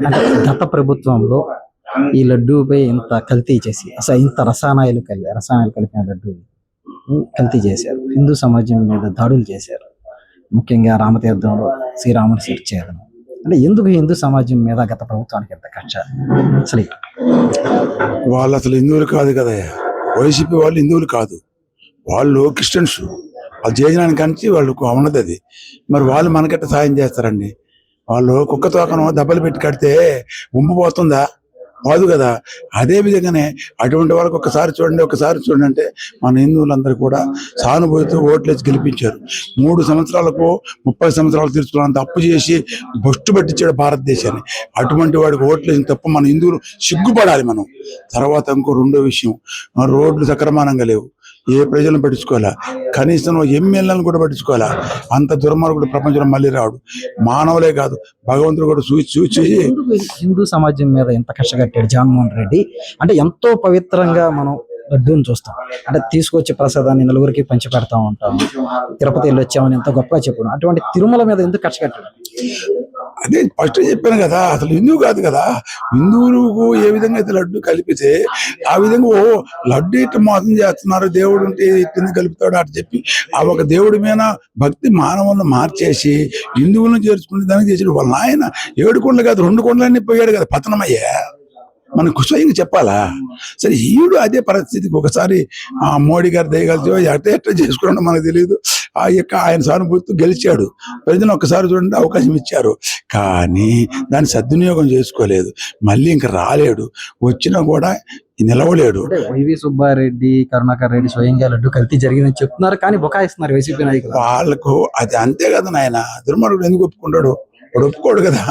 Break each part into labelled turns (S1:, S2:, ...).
S1: అంటే గత ప్రభుత్వంలో ఈ లడ్డూపై ఇంత కల్తీ చేసి అసలు ఇంత రసాయనాలు కలిపిన లడ్డూ కల్తీ చేశారు. హిందూ సమాజం మీద దాడులు చేశారు. ముఖ్యంగా రామతీర్థంలో శ్రీరాముని చేర్చేయడం. అంటే ఎందుకు హిందూ సమాజం మీద గత ప్రభుత్వానికి ఎంత కక్ష? అసలు
S2: వాళ్ళు అసలు హిందువులు కాదు కదా. వైసీపీ వాళ్ళు హిందువులు కాదు, వాళ్ళు క్రిస్టియన్స్. వాళ్ళు చేయడానికి కానీ వాళ్ళకు ఉన్నది అది. మరి వాళ్ళు మనకెట్ట సాయం చేస్తారండి? వాళ్ళు కుక్క తోకను దెబ్బలు పెట్టి కడితే ఉంపిపోతుందా? కాదు కదా. అదే విధంగానే అటువంటి వాళ్ళకి ఒకసారి చూడండి అంటే మన హిందువులందరూ కూడా సానుభూతితో ఓట్లేసి గెలిపించారు. 3 సంవత్సరాలకు 30 సంవత్సరాలు తీర్చుకున్నంత అప్పు చేసి బొట్టు పట్టించాడు భారతదేశాన్ని. అటువంటి వాడికి ఓట్లేసిన తప్ప మన హిందువులు సిగ్గుపడాలి మనం. తర్వాత ఇంకో రెండో విషయం, రోడ్లు సక్రమానంగా లేవు. ఏ ప్రజలను పట్టించుకోవాలా, కనీసం ఎమ్మెల్యేలను కూడా పట్టించుకోవాలా. అంత దుర్మార్గుడు ప్రపంచంలో మళ్ళీ రాడు. మానవులే కాదు, భగవంతుడు కూడా చూచి
S1: హిందూ సమాజం మీద ఎంత కక్ష కట్టాడు జగన్మోహన్ రెడ్డి. అంటే ఎంతో పవిత్రంగా మనం లడ్డూని చూస్తాం. అంటే తీసుకొచ్చే ప్రసాదాన్ని నలుగురికి పంచి పెడతా ఉంటాం. తిరుపతి వెళ్ళి వచ్చామని ఎంతో గొప్పగా చెప్పడం. అటువంటి తిరుమల మీద ఎందుకు కక్ష కట్టాడు?
S2: అదే ఫస్ట్ చెప్పాను కదా, అసలు హిందువు కాదు కదా. హిందువులకు ఏ విధంగా అయితే లడ్డు కలిపితే ఆ విధంగా లడ్డు ఇట్లా మోసం చేస్తున్నారు, దేవుడు ఉంటే ఇట్టింది కలుపుతాడు అటు చెప్పి ఆ ఒక దేవుడి మీద భక్తి మానవులను మార్చేసి హిందువులను చేర్చుకునే దానికి చేసాడు. వాళ్ళ ఆయన 7 కొండలు కాదు 2 కొండలన్నీ పోయాడు కదా, పతనమయ్యా. మనకు స్వయంగా చెప్పాలా? సరే, ఈడు అదే పరిస్థితికి ఒకసారి మోడీ గారు దయగలిసి ఎట్లా చేసుకున్నాడో మనకు తెలియదు. ఆయన సానుభూతితో గెలిచాడు. ప్రజలు ఒక్కసారి చూడండి అవకాశం ఇచ్చారు, కానీ దాన్ని సద్వినియోగం చేసుకోలేదు. మళ్ళీ ఇంకా రాలేడు, వచ్చినా కూడా నిలవలేడు.
S1: వైవి సుబ్బారెడ్డి, కరుణాకర్ రెడ్డి స్వయంగా లడ్డు కల్తీ జరిగిందని చెప్తున్నారు, కానీ బుకాయిస్తున్నారు వైసీపీ నాయకులు.
S2: వాళ్ళకు అది అంతే కదా నాయన. దుర్మార్గుడు ఎందుకు ఒప్పుకుంటాడు? వాడు ఒప్పుకోడు కదా.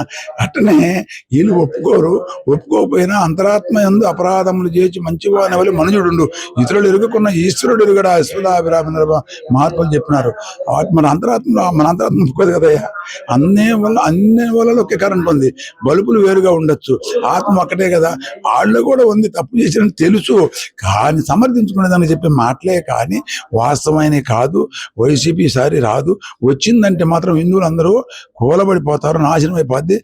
S2: అట్టనే వీళ్ళు ఒప్పుకోకపోయినా అంతరాత్మ యందు అపరాధములు చేసి మంచివాని వల్ల మనుషుడు ఇతరులు ఎరుగుకున్న ఈశ్వరుడు ఎరుగడా అశ్వదాభిరామ మహాత్ములు చెప్పినారు. మన అంతరాత్మ ఒప్పుకోదు కదయ్యా. అన్ని వల్ల ఒకే కరెంట్ ఉంది, బల్బులు వేరుగా ఉండొచ్చు, ఆత్మ ఒక్కటే కదా. వాళ్ళు కూడా ఉంది, తప్పు చేసిన తెలుసు, కానీ సమర్థించుకునేదాన్ని చెప్పే మాటలే కానీ వాస్తవమైనవి కాదు. వైసీపీ ఈసారి రాదు. వచ్చిందంటే మాత్రం హిందువులు అందరూ కూలబడిపోతారు, నాశనం అయిపోద్ది.